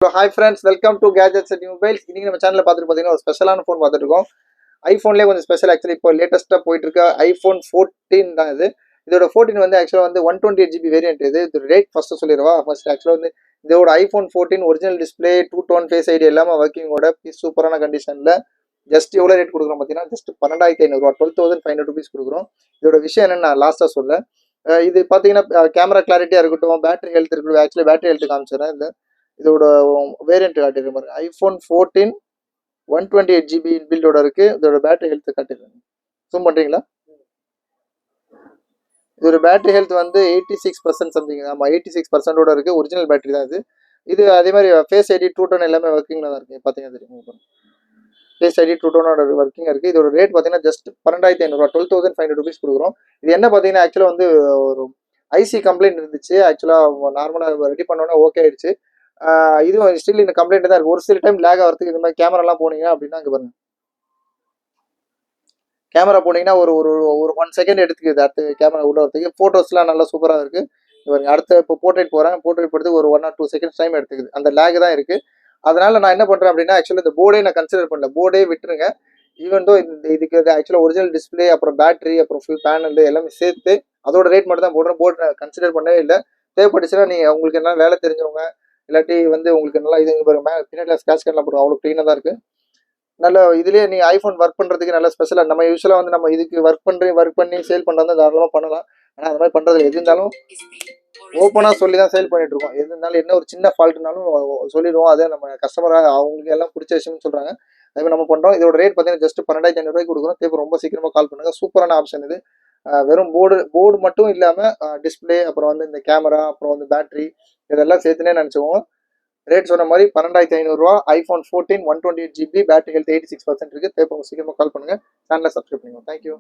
Hello hi friends, welcome to gadgets and mobiles. இன்னைக்கு நம்ம சேனலில் பார்த்துட்டு பார்த்தீங்கன்னா ஒரு ஸ்பெஷலான ஃபோன் பார்த்துட்டு இருக்கோம். ஐஃபோன்லேயே கொஞ்சம் ஸ்பெஷல். ஆக்சுவலி இப்போ லேட்டஸ்ட்டாக போயிட்டு இருக்க ஐஃபோன் 14 தான் இது. இதோட 14 வந்து ஆக்சுவலாக வந்து 128GB வேரியன்ட். இது ரேட் ஃபஸ்ட்டு சொல்லிடுவா. ஃபர்ஸ்ட் ஆக்சுவலாக வந்து இதோட iPhone 14 original display 2 tone face ID எல்லாமே ஒர்க்கிங்கோட சூப்பரான கண்டிஷனில் ஜஸ்ட் எவ்வளோ ரேட் கொடுக்குறோம் பார்த்தீங்கன்னா ஜஸ்ட் 12,500 12,500 ருபீஸ் கொடுக்குறோம். இதோட விஷயம் என்னென்னு நான் லாஸ்ட்டாக சொல்ல. இது பார்த்தீங்கன்னா கேமரா கிளாரிட்டியாக இருக்கட்டும், பேட்டரி ஹெல்த் இருக்கட்டும். ஆக்சுவலி பேட்டரி ஹெல்த் காமிச்சிடுறேன். இதோட வேரியன்ட் காட்டிடுற மாதிரி ஐஃபோன் 14 128GB பில்டோட இருக்கு. இதோட பேட்டரி ஹெல்த் காட்டிடுறேன். ஜூம் பண்ணுறீங்களா? இதோட பேட்டரி ஹெல்த் வந்து 86% சம்திங். ஆமாம், 86% இருக்கு. ஒரிஜினல் பேட்டரி தான் இது. இது அதே மாதிரி ஃபேஸ் ஐடி 2 டோன் எல்லாமே ஒர்க்கிங்கில் தான் இருக்குது. பார்த்தீங்கன்னா தெரியும். ஃபேஸ் ஐடி 2 டோனோட ஒர்க்கிங் இருக்குது. இதோட ரேட் பார்த்தீங்கன்னா ஜஸ்ட் 12,500 12,500 ருபீஸ் கொடுக்குறோம். இது என்ன பார்த்தீங்கன்னா ஆக்சுவலாக வந்து ஒரு ஐசி கம்ப்ளைண்ட் இருந்துச்சு. ஆக்சுவலாக நார்மலாக ரெடி பண்ணோன்னே ஓகே ஆயிடுச்சு. இதுவும் ஸ்டில் இந்த கம்ப்ளைண்ட் தான் இருக்கு. ஒரு சில டைம் லேக் ஆகிறதுக்கு இந்த மாதிரி கேமராலாம் போனீங்க அப்படின்னா இங்கே பாருங்க, கேமரா போனீங்கன்னா ஒரு ஒரு ஒரு 1 செகண்ட் எடுத்துக்குது அடுத்து கேமரா உள்ள வரதுக்கு. ஃபோட்டோஸ்லாம் நல்லா சூப்பராக இருக்கு. பாருங்க, அடுத்த இப்போ போர்ட்ரேட் போகிறேன். போர்ட்ரேட் போகிறதுக்கு ஒரு 1 or 2 செகண்ட்ஸ் டைம் எடுத்துக்குது. அந்த லேக் தான் இருக்கு. அதனால நான் என்ன பண்ணுறேன் அப்படின்னா ஆக்சுவலி இந்த போர்டே நான் கன்சிடர் பண்ணல. போர்டே விட்டுருங்க. ஈவன் தோ இதுக்கு ஆக்சுவலாக ஒரிஜினல் டிஸ்பிளே, அப்புறம் பேட்டரி, அப்புறம் ஃபுல் பேனல் எல்லாமே சேர்த்து அதோட ரேட் மட்டும் தான் போடுறேன். போர்டு கன்சிடர் பண்ணவே இல்லை. தேவைப்பட்டுச்சுன்னா நீங்கள் உங்களுக்கு என்ன வேலை தெரிஞ்சவங்க இல்லாட்டி வந்து உங்களுக்கு நல்லா இது பின்னாடி ஸ்கிராச் கார்டெலாம் போடுவோம். அவ்வளோ க்ளீனாக தான் இருக்குது. நல்ல இதுலேயே நீங்கள் ஐஃபோன் ஒர்க் பண்ணுறதுக்கு நல்ல ஸ்பெஷலாக நம்ம யூஸ்வலாக வந்து நம்ம இதுக்கு ஒர்க் பண்ணி சேல் பண்ணுறது தாராளமாக பண்ணலாம். ஆனால் அந்த மாதிரி பண்ணுறது எது இருந்தாலும் ஓப்பனாக சொல்லி தான் சேல் பண்ணிட்டு இருக்கோம். எது இருந்தாலும் என்ன ஒரு சின்ன ஃபால்ட்னாலும் சொல்லிடுவோம். அதே நம்ம கஸ்டமராக அவங்களுக்கு எல்லாம் பிடிச்ச விஷயம்னு சொல்கிறாங்க. அதே மாதிரி நம்ம பண்ணுறோம். இதோட ரேட் பார்த்தீங்கன்னா ஜஸ்ட் 12,500 கொடுக்குறோம். தேவை ரொம்ப சீக்கிரமாக கால் பண்ணுங்கள். சூப்பரான ஆப்ஷன் இது. வெறும் போர்டு மட்டும் இல்லாமல் டிஸ்பிளே, அப்புறம் வந்து இந்த கேமரா, அப்புறம் வந்து பேட்டரி இதெல்லாம் சேர்த்துனே நினச்சிக்குவோம். ரேட் சொன்ன மாதிரி 12,500 ஐஃபோன் 14 128GB பேட்டரி ஹெல்த் 86% இருக்குது. தேவை சீக்கிரமாக கால் பண்ணுங்கள். சேனலை சப்ஸ்கிரைப் பண்ணுங்கள். தேங்க்யூ.